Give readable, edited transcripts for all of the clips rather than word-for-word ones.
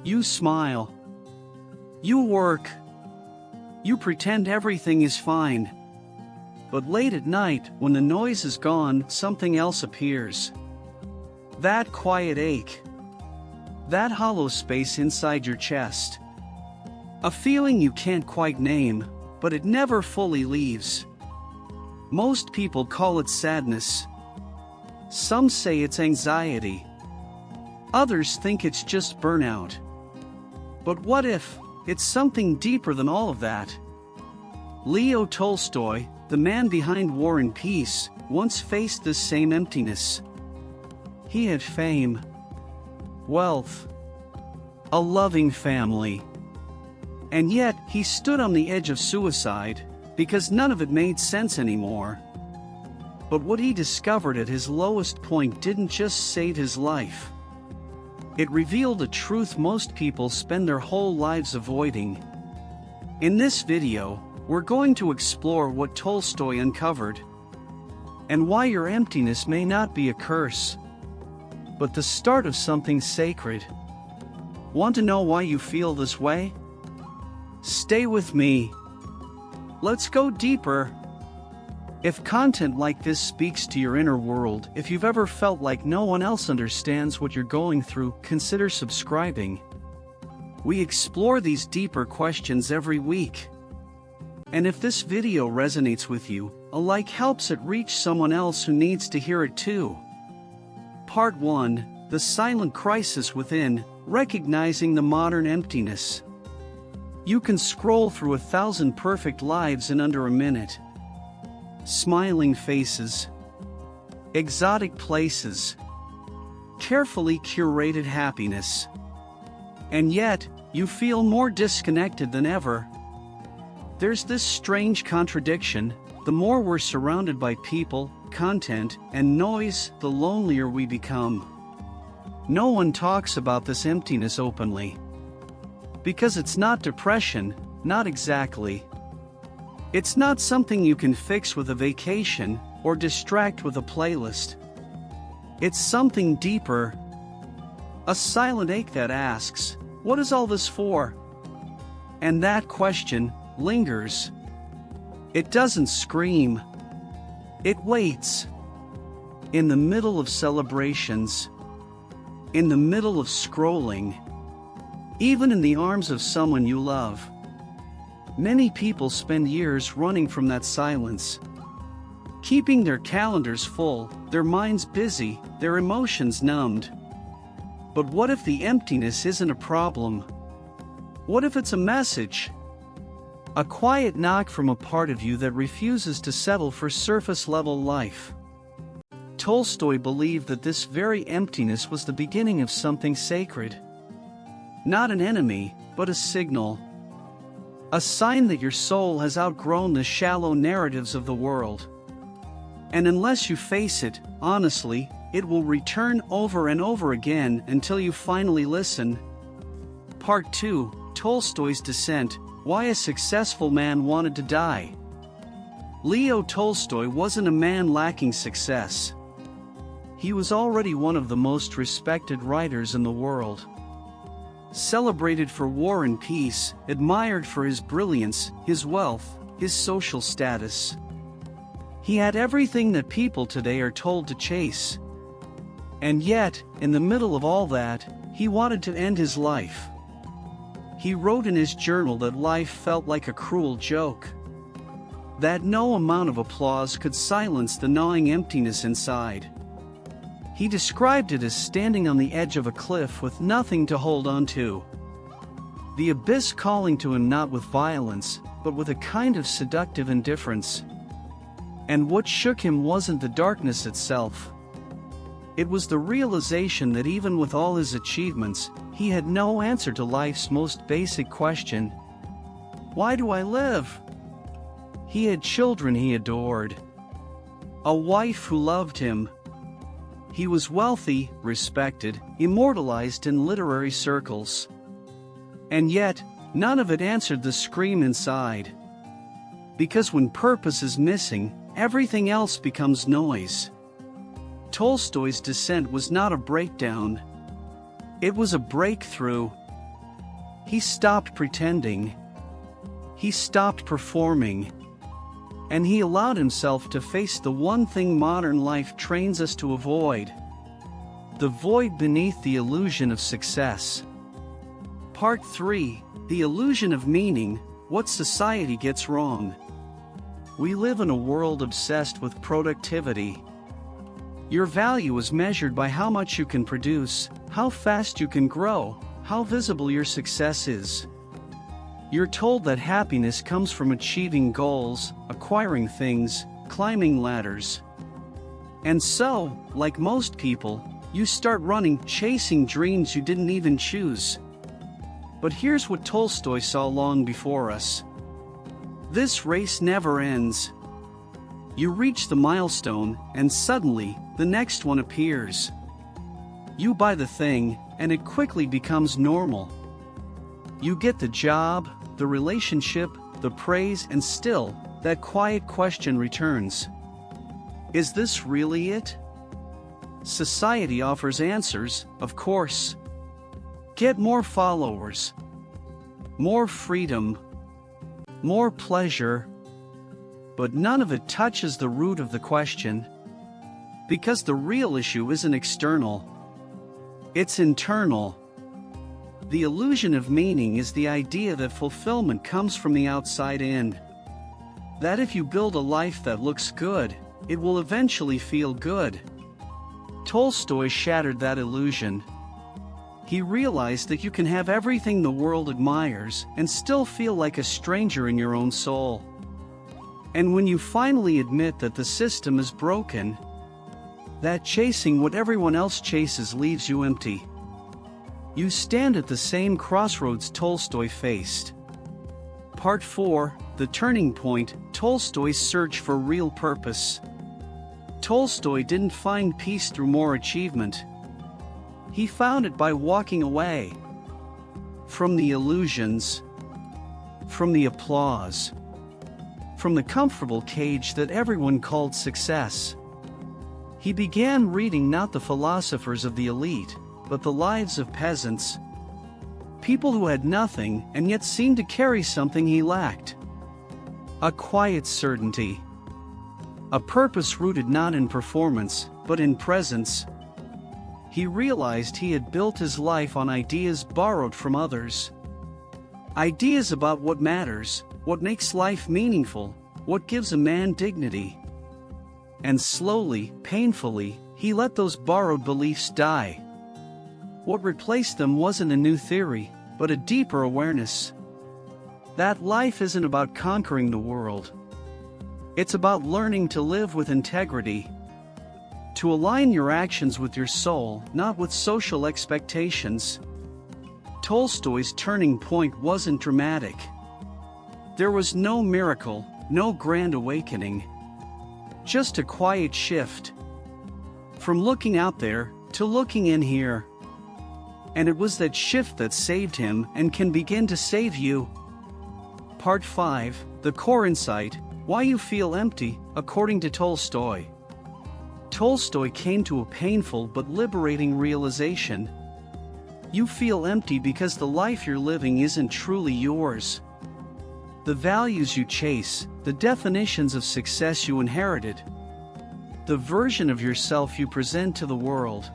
You smile. You work. You pretend everything is fine. But late at night, when the noise is gone, something else appears. That quiet ache. That hollow space inside your chest. A feeling you can't quite name, but it never fully leaves. Most people call it sadness. Some say it's anxiety. Others think it's just burnout. But what if it's something deeper than all of that? Leo Tolstoy, the man behind War and Peace, once faced this same emptiness. He had fame, wealth, a loving family. And yet, he stood on the edge of suicide, because none of it made sense anymore. But what he discovered at his lowest point didn't just save his life. It revealed a truth most people spend their whole lives avoiding. In this video, we're going to explore what Tolstoy uncovered, and why your emptiness may not be a curse, but the start of something sacred. Want to know why you feel this way? Stay with me. Let's go deeper. If content like this speaks to your inner world, if you've ever felt like no one else understands what you're going through, consider subscribing. We explore these deeper questions every week. And if this video resonates with you, a like helps it reach someone else who needs to hear it too. Part 1: The Silent Crisis Within, Recognizing the Modern Emptiness. You can scroll through 1,000 perfect lives in under a minute. Smiling faces, exotic places, carefully curated happiness. And yet, you feel more disconnected than ever. There's this strange contradiction: the more we're surrounded by people, content, and noise, the lonelier we become. No one talks about this emptiness openly. Because it's not depression, not exactly. It's not something you can fix with a vacation, or distract with a playlist. It's something deeper. A silent ache that asks, what is all this for? And that question lingers. It doesn't scream. It waits. In the middle of celebrations. In the middle of scrolling. Even in the arms of someone you love. Many people spend years running from that silence. Keeping their calendars full, their minds busy, their emotions numbed. But what if the emptiness isn't a problem? What if it's a message? A quiet knock from a part of you that refuses to settle for surface-level life. Tolstoy believed that this very emptiness was the beginning of something sacred. Not an enemy, but a signal. A sign that your soul has outgrown the shallow narratives of the world. And unless you face it, honestly, it will return over and over again until you finally listen. Part 2: Tolstoy's Descent, Why a Successful Man Wanted to Die. Leo Tolstoy wasn't a man lacking success. He was already one of the most respected writers in the world. Celebrated for War and Peace, admired for his brilliance, his wealth, his social status. He had everything that people today are told to chase. And yet, in the middle of all that, he wanted to end his life. He wrote in his journal that life felt like a cruel joke. That no amount of applause could silence the gnawing emptiness inside. He described it as standing on the edge of a cliff with nothing to hold on to. The abyss calling to him not with violence, but with a kind of seductive indifference. And what shook him wasn't the darkness itself. It was the realization that even with all his achievements, he had no answer to life's most basic question. Why do I live? He had children he adored. A wife who loved him. He was wealthy, respected, immortalized in literary circles. And yet, none of it answered the scream inside. Because when purpose is missing, everything else becomes noise. Tolstoy's descent was not a breakdown. It was a breakthrough. He stopped pretending. He stopped performing. And he allowed himself to face the one thing modern life trains us to avoid: the void beneath the illusion of success. Part 3: The Illusion of Meaning, What Society Gets Wrong. We live in a world obsessed with productivity. Your value is measured by how much you can produce, how fast you can grow, how visible your success is. You're told that happiness comes from achieving goals, acquiring things, climbing ladders. And so, like most people, you start running, chasing dreams you didn't even choose. But here's what Tolstoy saw long before us. This race never ends. You reach the milestone, and suddenly, the next one appears. You buy the thing, and it quickly becomes normal. You get the job, the relationship, the praise, and still, that quiet question returns. Is this really it? Society offers answers, of course. Get more followers, more freedom, more pleasure. But none of it touches the root of the question. Because the real issue isn't external. It's internal. The illusion of meaning is the idea that fulfillment comes from the outside in. That if you build a life that looks good, it will eventually feel good. Tolstoy shattered that illusion. He realized that you can have everything the world admires and still feel like a stranger in your own soul. And when you finally admit that the system is broken, that chasing what everyone else chases leaves you empty. You stand at the same crossroads Tolstoy faced. Part 4: The Turning Point, Tolstoy's Search for Real Purpose. Tolstoy didn't find peace through more achievement. He found it by walking away from the illusions, from the applause, from the comfortable cage that everyone called success. He began reading not the philosophers of the elite, but the lives of peasants. People who had nothing and yet seemed to carry something he lacked. A quiet certainty. A purpose rooted not in performance, but in presence. He realized he had built his life on ideas borrowed from others. Ideas about what matters, what makes life meaningful, what gives a man dignity. And slowly, painfully, he let those borrowed beliefs die. What replaced them wasn't a new theory, but a deeper awareness. That life isn't about conquering the world. It's about learning to live with integrity. To align your actions with your soul, not with social expectations. Tolstoy's turning point wasn't dramatic. There was no miracle, no grand awakening. Just a quiet shift. From looking out there, to looking in here. And it was that shift that saved him and can begin to save you. Part 5: The Core Insight, Why You Feel Empty, according to Tolstoy. Tolstoy came to a painful but liberating realization. You feel empty because the life you're living isn't truly yours. The values you chase, the definitions of success you inherited, the version of yourself you present to the world,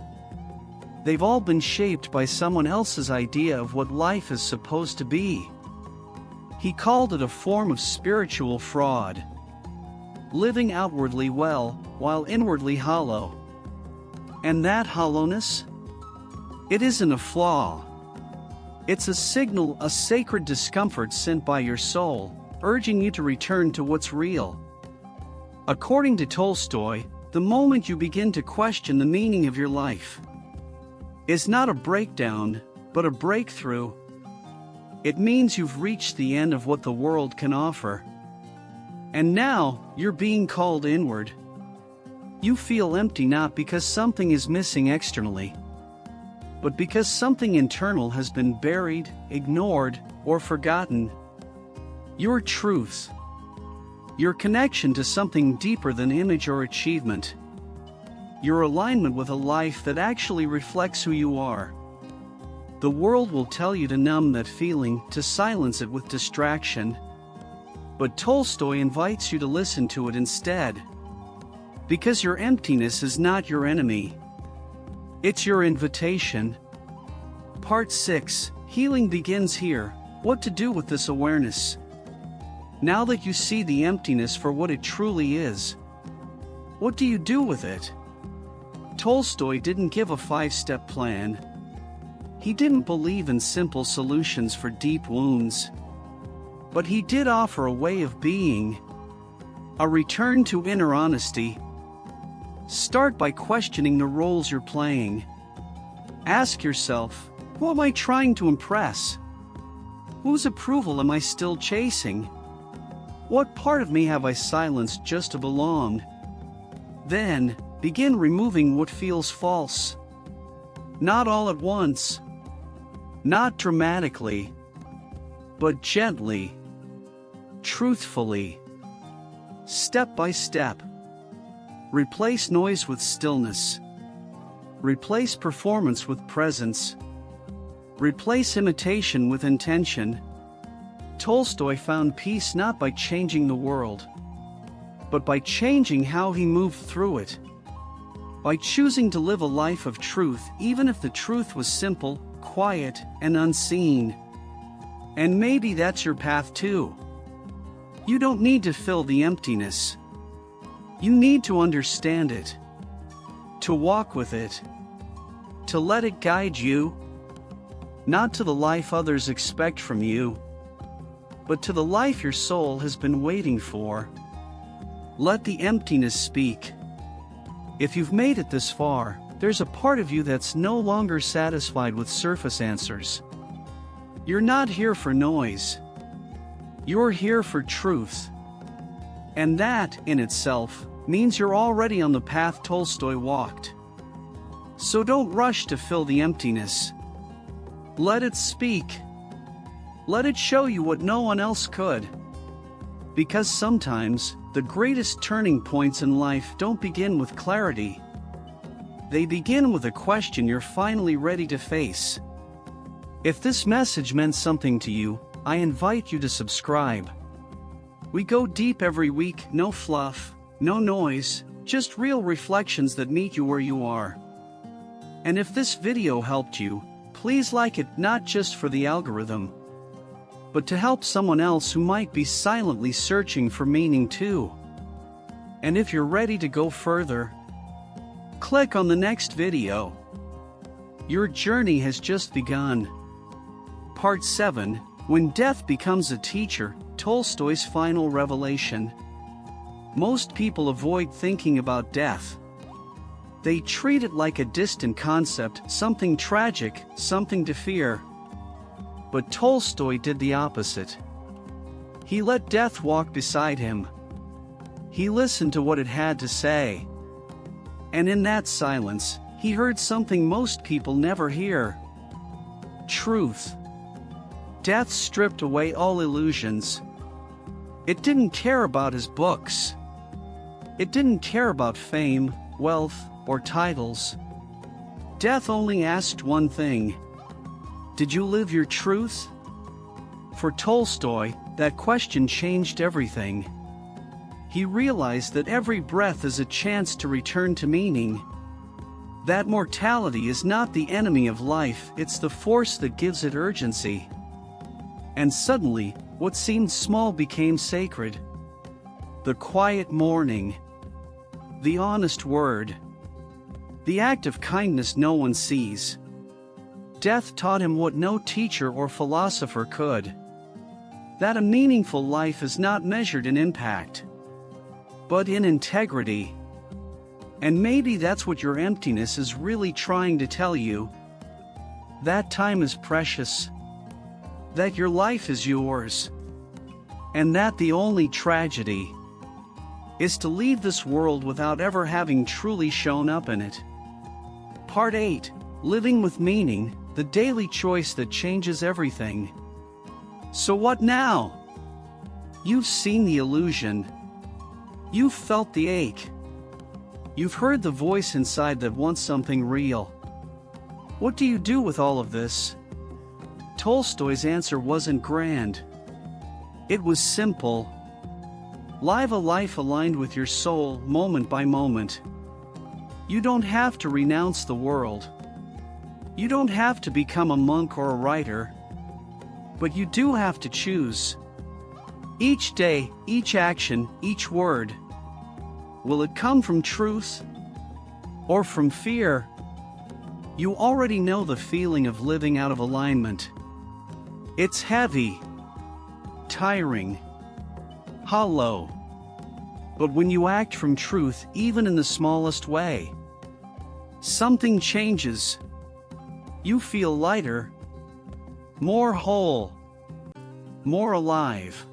they've all been shaped by someone else's idea of what life is supposed to be. He called it a form of spiritual fraud. Living outwardly well, while inwardly hollow. And that hollowness? It isn't a flaw. It's a signal, a sacred discomfort sent by your soul, urging you to return to what's real. According to Tolstoy, the moment you begin to question the meaning of your life is not a breakdown, but a breakthrough. It means you've reached the end of what the world can offer. And now, you're being called inward. You feel empty not because something is missing externally, but because something internal has been buried, ignored, or forgotten. Your truth. Your connection to something deeper than image or achievement. Your alignment with a life that actually reflects who you are. The world will tell you to numb that feeling, to silence it with distraction. But Tolstoy invites you to listen to it instead. Because your emptiness is not your enemy. It's your invitation. Part 6. Healing begins here. What to do with this awareness? Now that you see the emptiness for what it truly is, what do you do with it? Tolstoy didn't give a 5-step plan. He didn't believe in simple solutions for deep wounds. But he did offer a way of being. A return to inner honesty. Start by questioning the roles you're playing. Ask yourself, who am I trying to impress? Whose approval am I still chasing? What part of me have I silenced just to belong? Then, begin removing what feels false. Not all at once. Not dramatically. But gently. Truthfully. Step by step. Replace noise with stillness. Replace performance with presence. Replace imitation with intention. Tolstoy found peace not by changing the world, but by changing how he moved through it. By choosing to live a life of truth even if the truth was simple, quiet, and unseen. And maybe that's your path too. You don't need to fill the emptiness. You need to understand it. To walk with it. To let it guide you. Not to the life others expect from you, but to the life your soul has been waiting for. Let the emptiness speak. If you've made it this far, there's a part of you that's no longer satisfied with surface answers. You're not here for noise. You're here for truth. And that, in itself, means you're already on the path Tolstoy walked. So don't rush to fill the emptiness. Let it speak. Let it show you what no one else could. Because sometimes, the greatest turning points in life don't begin with clarity. They begin with a question you're finally ready to face. If this message meant something to you, I invite you to subscribe. We go deep every week, no fluff, no noise, just real reflections that meet you where you are. And if this video helped you, please like it not just for the algorithm, but to help someone else who might be silently searching for meaning too. And if you're ready to go further, click on the next video. Your journey has just begun. Part 7. When Death Becomes a Teacher, Tolstoy's final revelation. Most people avoid thinking about death. They treat it like a distant concept, something tragic, something to fear. But Tolstoy did the opposite. He let death walk beside him. He listened to what it had to say. And in that silence, he heard something most people never hear. Truth. Death stripped away all illusions. It didn't care about his books. It didn't care about fame, wealth, or titles. Death only asked one thing. Did you live your truth? For Tolstoy, that question changed everything. He realized that every breath is a chance to return to meaning. That mortality is not the enemy of life, it's the force that gives it urgency. And suddenly, what seemed small became sacred. The quiet mourning. The honest word. The act of kindness no one sees. Death taught him what no teacher or philosopher could. That a meaningful life is not measured in impact, but in integrity. And maybe that's what your emptiness is really trying to tell you. That time is precious. That your life is yours. And that the only tragedy is to leave this world without ever having truly shown up in it. Part 8. Living with Meaning, the daily choice that changes everything. So what now? You've seen the illusion. You've felt the ache. You've heard the voice inside that wants something real. What do you do with all of this? Tolstoy's answer wasn't grand. It was simple. Live a life aligned with your soul, moment by moment. You don't have to renounce the world. You don't have to become a monk or a writer. But you do have to choose. Each day, each action, each word. Will it come from truth or from fear? You already know the feeling of living out of alignment. It's heavy, tiring, hollow. But when you act from truth, even in the smallest way, something changes. You feel lighter, more whole, more alive.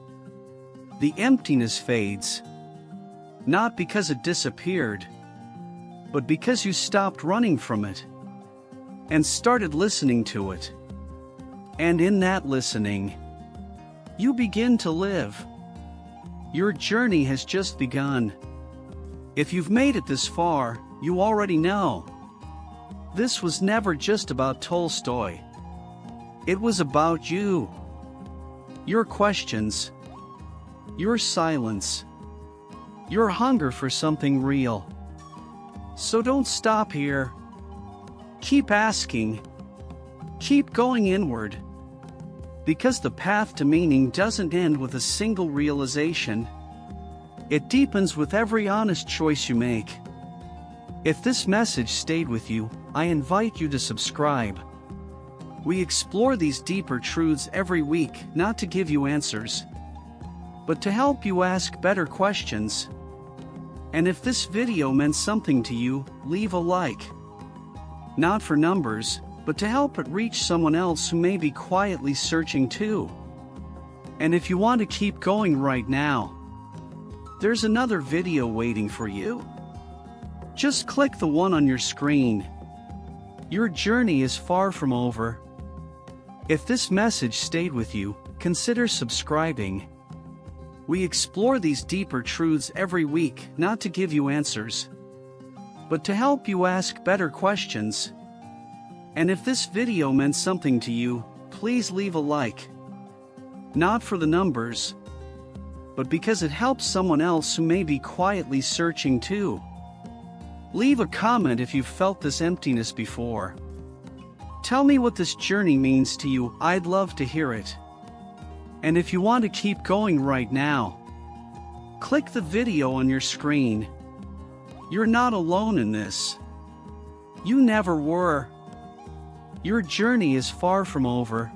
The emptiness fades, not because it disappeared, but because you stopped running from it and started listening to it. And in that listening, you begin to live. Your journey has just begun. If you've made it this far, you already know. This was never just about Tolstoy. It was about you. Your questions, your silence, your hunger for something real. So don't stop here. Keep asking. Keep going inward. Because the path to meaning doesn't end with a single realization. It deepens with every honest choice you make. If this message stayed with you, I invite you to subscribe. We explore these deeper truths every week, not to give you answers, but to help you ask better questions. And if this video meant something to you, leave a like. Not for numbers, but to help it reach someone else who may be quietly searching too. And if you want to keep going right now, there's another video waiting for you. Just click the one on your screen. Your journey is far from over. If this message stayed with you, consider subscribing. We explore these deeper truths every week, not to give you answers, but to help you ask better questions. And if this video meant something to you, please leave a like. Not for the numbers, but because it helps someone else who may be quietly searching too. Leave a comment if you've felt this emptiness before. Tell me what this journey means to you, I'd love to hear it. And if you want to keep going right now, click the video on your screen. You're not alone in this. You never were. Your journey is far from over.